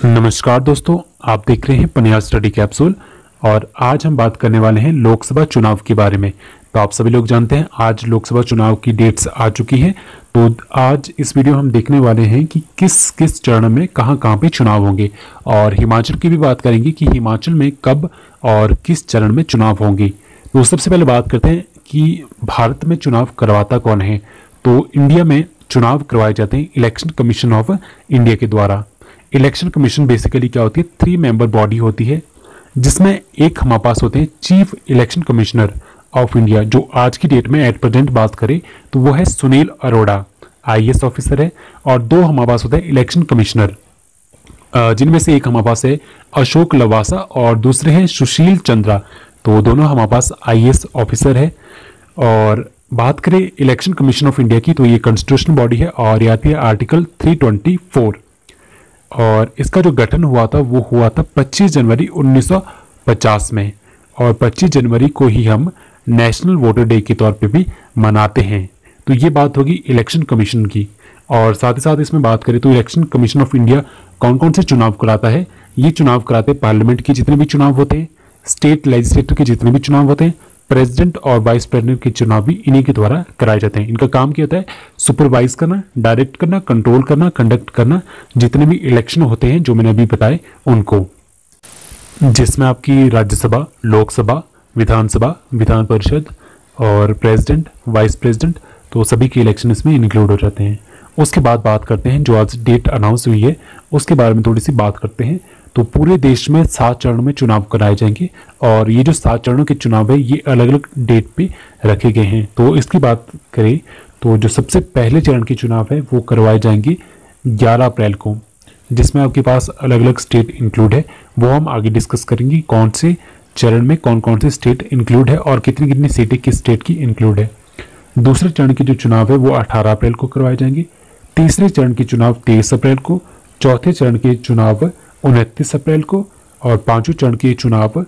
नमस्कार दोस्तों, आप देख रहे हैं पनियार स्टडी कैप्सूल। और आज हम बात करने वाले हैं लोकसभा चुनाव के बारे में। तो आप सभी लोग जानते हैं आज लोकसभा चुनाव की डेट्स आ चुकी हैं। तो आज इस वीडियो हम देखने वाले हैं कि किस किस चरण में कहां कहां पे चुनाव होंगे, और हिमाचल की भी बात करेंगे कि हिमाचल में कब और किस चरण में चुनाव होंगे। तो सबसे पहले बात करते हैं कि भारत में चुनाव करवाता कौन है। तो इंडिया में चुनाव करवाए जाते हैं इलेक्शन कमीशन ऑफ इंडिया के द्वारा। इलेक्शन कमीशन बेसिकली क्या होती है, 3 मेंबर बॉडी होती है, जिसमें एक हमारे पास होते हैं chief election commissioner of India, जो आज की डेट में एट प्रेजेंट बात करें तो वो है सुनील अरोड़ा, आईएएस ऑफिसर है। और 2 हमारे पास होते हैं इलेक्शन कमिश्नर, जिनमें से एक हमारे पास है अशोक लवासा और दूसरे हैं सुशील चंद्रा। तो दोनों हमारे पास आईएएस ऑफिसर है। और बात करें इलेक्शन कमीशन ऑफ इंडिया की, तो ये कॉन्स्टिट्यूशनल बॉडी है और ये आती है आर्टिकल 324। और इसका जो गठन हुआ था वो हुआ था 25 जनवरी 1950 में, और 25 जनवरी को ही हम नेशनल वोटर डे के तौर पे भी मनाते हैं। तो ये बात होगी इलेक्शन कमीशन की। और साथ ही साथ इसमें बात करें तो इलेक्शन कमीशन ऑफ इंडिया कौन कौन से चुनाव कराता है। ये चुनाव कराते हैं पार्लियामेंट के जितने भी चुनाव होते हैं, स्टेट लेजिस्लेटर के जितने भी चुनाव होते हैं, प्रेसिडेंट और वाइस प्रेसिडेंट के चुनाव भी इन्हीं के द्वारा कराए जाते हैं। इनका काम क्या होता है, सुपरवाइज करना, डायरेक्ट करना, कंट्रोल करना, कंडक्ट करना जितने भी इलेक्शन होते हैं जो मैंने अभी बताए उनको, जिसमें आपकी राज्यसभा, लोकसभा, विधानसभा, विधान परिषद और प्रेसिडेंट, वाइस प्रेसिडेंट, तो सभी के इलेक्शन इसमें इंक्लूड हो जाते हैं। उसके बाद बात करते हैं जो आज डेट अनाउंस हुई है उसके बारे में थोड़ी सी बात करते हैं। तो पूरे देश में 7 चरणों में चुनाव कराए जाएंगे, और ये जो 7 चरणों के चुनाव है ये अलग अलग डेट पे रखे गए हैं। तो इसकी बात करें तो जो सबसे पहले चरण के चुनाव है वो करवाए जाएंगे 11 अप्रैल को, जिसमें आपके पास अलग अलग स्टेट इंक्लूड है। वो हम आगे डिस्कस करेंगे कौन से चरण में कौन कौन से स्टेट इंक्लूड है और कितनी कितनी सीटें किस स्टेट की इंक्लूड है। दूसरे चरण के जो चुनाव है वो 18 अप्रैल को करवाए जाएंगे। तीसरे चरण के चुनाव 23 अप्रैल को, चौथे चरण के चुनाव 29 अप्रैल को, और 5वें चरण के चुनाव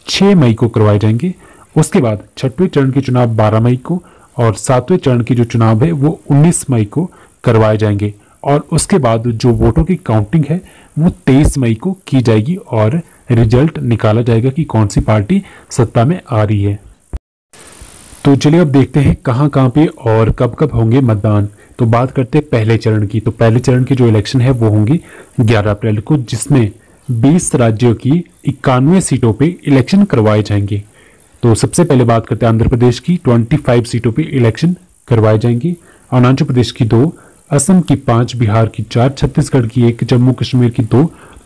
6 मई को करवाए जाएंगे। उसके बाद 6वें चरण के चुनाव 12 मई को, और 7वें चरण के जो चुनाव है वो 19 मई को करवाए जाएंगे। और उसके बाद जो वोटों की काउंटिंग है वो 23 मई को की जाएगी, और रिजल्ट निकाला जाएगा कि कौन सी पार्टी सत्ता में आ रही है। तो चलिए अब देखते हैं कहाँ कहाँ पे और कब कब होंगे मतदान। तो बात करते हैं पहले चरण की। तो पहले चरण की जो इलेक्शन है वो होंगी 11 अप्रैल को, जिसमें 20 राज्यों की 91 सीटों पे इलेक्शन करवाए जाएंगे। तो सबसे पहले बात करते हैं आंध्र प्रदेश की, 25 सीटों पे इलेक्शन करवाए जाएंगे। अरुणाचल प्रदेश की 2, असम की 5, बिहार की 4, छत्तीसगढ़ की 1, जम्मू कश्मीर की 2,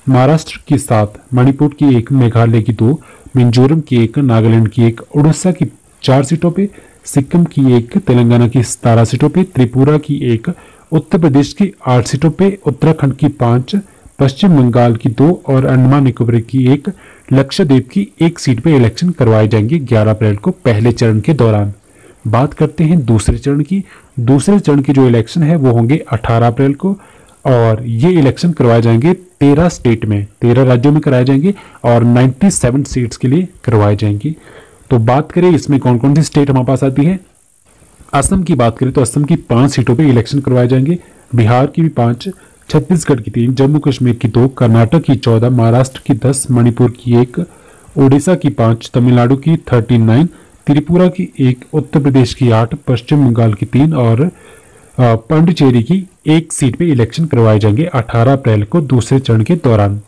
महाराष्ट्र की 7, मणिपुर की 1, मेघालय की 2, मिजोरम की 1, नागालैंड की 1, उड़ीसा की 4 सीटों पे, सिक्किम की 1, तेलंगाना की 17 सीटों पे, त्रिपुरा की 1, उत्तर प्रदेश की 8 सीटों पे, उत्तराखंड की 5, पश्चिम बंगाल की 2 और अंडमान निकोबार की 1, लक्षद्वीप की 1 सीट पे इलेक्शन करवाए जाएंगे 11 अप्रैल को पहले चरण के दौरान। बात करते हैं दूसरे चरण की। दूसरे चरण की जो इलेक्शन है वो होंगे 18 अप्रैल को, और ये इलेक्शन करवाए जाएंगे 13 स्टेट में, 13 राज्यों में कराए जाएंगे, और 97 सीट्स के लिए करवाए जाएंगे। तो बात करें इसमें कौन कौन सी स्टेट हमारे पास आती है। असम की बात करें तो असम की 5 सीटों पे इलेक्शन करवाए जाएंगे, बिहार की भी 5, छत्तीसगढ़ की 3, जम्मू कश्मीर की 2, कर्नाटक की 14, महाराष्ट्र की 10, मणिपुर की 1, उड़ीसा की 5, तमिलनाडु की 39, त्रिपुरा की 1, उत्तर प्रदेश की 8, पश्चिम बंगाल की 3 और पांडिचेरी की 1 सीट पे इलेक्शन करवाए जाएंगे 18 अप्रैल को दूसरे चरण के दौरान।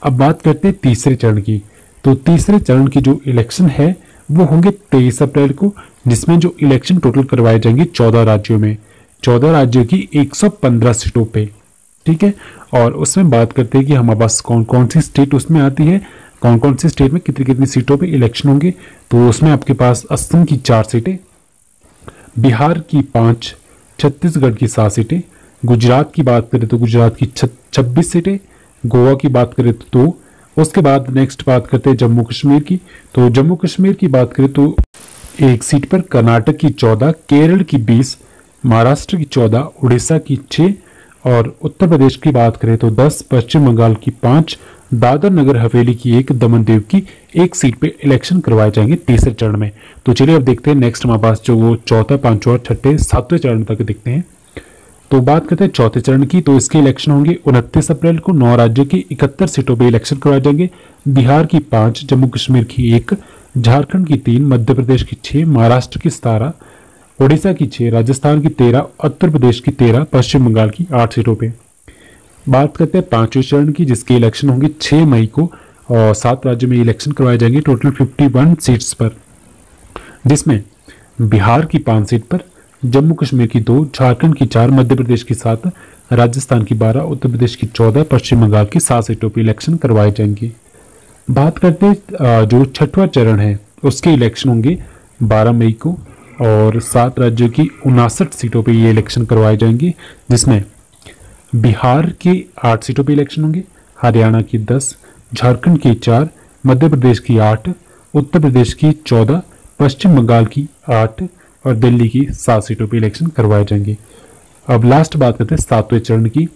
अब बात करते हैं तीसरे चरण की। तो तीसरे चरण की जो इलेक्शन है वो होंगे 23 अप्रैल को, जिसमें जो इलेक्शन टोटल करवाए जाएंगे 14 राज्यों में, 14 राज्यों की 115 सीटों पे, ठीक है। और उसमें बात करते हैं कि हमारे पास कौन कौन सी स्टेट उसमें आती है, कौन कौन सी स्टेट में कितनी कितनी सीटों पे इलेक्शन होंगे। तो उसमें आपके पास असम की 4 सीटें, बिहार की 5, छत्तीसगढ़ की 7 सीटें, गुजरात की बात करें तो गुजरात की 26 सीटें, गोवा की बात करें तो 2। उसके बाद नेक्स्ट बात करते हैं जम्मू कश्मीर की। तो जम्मू कश्मीर की बात करें तो 1 सीट पर, कर्नाटक की 14, केरल की 20, महाराष्ट्र की 14, उड़ीसा की 6, और उत्तर प्रदेश की बात करें तो 10, पश्चिम बंगाल की 5, दादर नगर हवेली की 1, दमन दीव की 1 सीट पे इलेक्शन करवाए जाएंगे तीसरे चरण में। तो चलिए अब देखते हैं नेक्स्ट हमारे पास जो वो चौथा, पांचवा, छठे, सातवें चरण तक देखते हैं। तो बात करते हैं चौथे चरण की। तो इसके इलेक्शन होंगे 29 अप्रैल को। 9 राज्यों की 71 सीटों पे इलेक्शन करवाए जाएंगे। बिहार की 5, जम्मू कश्मीर की 1, झारखंड की 3, मध्य प्रदेश की 6, महाराष्ट्र की 17, ओडिशा की 6, राजस्थान की 13, उत्तर प्रदेश की 13, पश्चिम बंगाल की 8 सीटों पे। बात करते हैं पांचवें चरण की, जिसके इलेक्शन होंगे 6 मई को और 7 राज्यों में इलेक्शन करवाए जाएंगे टोटल 51 सीट्स पर, जिसमें बिहार की 5 सीट पर, जम्मू कश्मीर की 2, झारखंड की 4, मध्य प्रदेश की 7, राजस्थान की 12, उत्तर प्रदेश की 14, पश्चिम बंगाल की 7 सीटों पर इलेक्शन करवाए जाएंगे। बात करते हैं जो छठवां चरण है उसके इलेक्शन होंगे 12 मई को और 7 राज्यों की 59 सीटों पे ये इलेक्शन करवाए जाएंगे, जिसमें बिहार की 8 सीटों पे इलेक्शन होंगे, हरियाणा की 10, झारखंड की 4, मध्य प्रदेश की 8, उत्तर प्रदेश की 14, पश्चिम बंगाल की 8 और दिल्ली की 7 सीटों पे इलेक्शन करवाए जाएंगे। अब लास्ट बात करते हैं 7वें चरण की,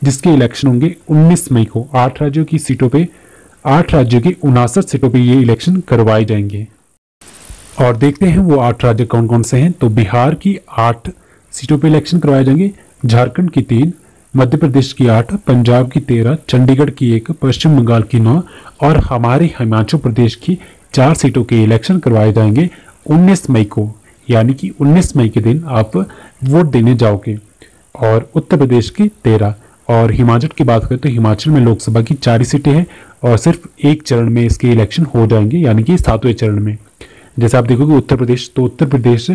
जिसके इलेक्शन होंगे 19 मई को। 8 राज्यों की 59 सीटों पे ये इलेक्शन करवाए जाएंगे। और देखते हैं वो 8 राज्य कौन कौन से हैं। तो बिहार की 8 सीटों पे इलेक्शन करवाए जाएंगे, झारखंड की 3, मध्य प्रदेश की 8, पंजाब की 13, चंडीगढ़ की 1, पश्चिम बंगाल की 9 और हमारे हिमाचल प्रदेश की 4 सीटों के इलेक्शन करवाए जाएंगे 19 मई को। यानी कि 19 मई के दिन आप वोट देने जाओगे। और उत्तर प्रदेश की 13 और हिमाचल की बात करें तो हिमाचल में लोकसभा की 4 सीटें हैं और सिर्फ एक चरण में इसके इलेक्शन हो जाएंगे, यानी कि 7वें चरण में। जैसे आप देखोगे उत्तर प्रदेश, तो उत्तर प्रदेश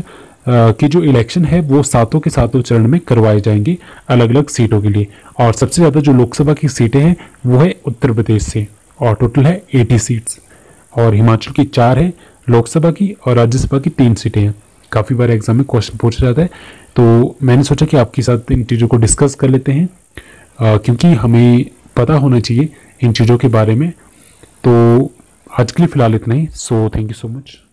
की जो इलेक्शन है वो 7 के 7 चरण में करवाए जाएंगे अलग अलग सीटों के लिए। और सबसे ज़्यादा जो लोकसभा की सीटें हैं वो है उत्तर प्रदेश से और टोटल है 80 सीट्स। और हिमाचल की 4 है लोकसभा की और राज्यसभा की 3 सीटें हैं। काफ़ी बार एग्जाम में क्वेश्चन पूछा जाता है, तो मैंने सोचा कि आपके साथ इन चीज़ों को डिस्कस कर लेते हैं, क्योंकि हमें पता होना चाहिए इन चीज़ों के बारे में। तो आज के लिए फ़िलहाल इतना ही। So thank you so much.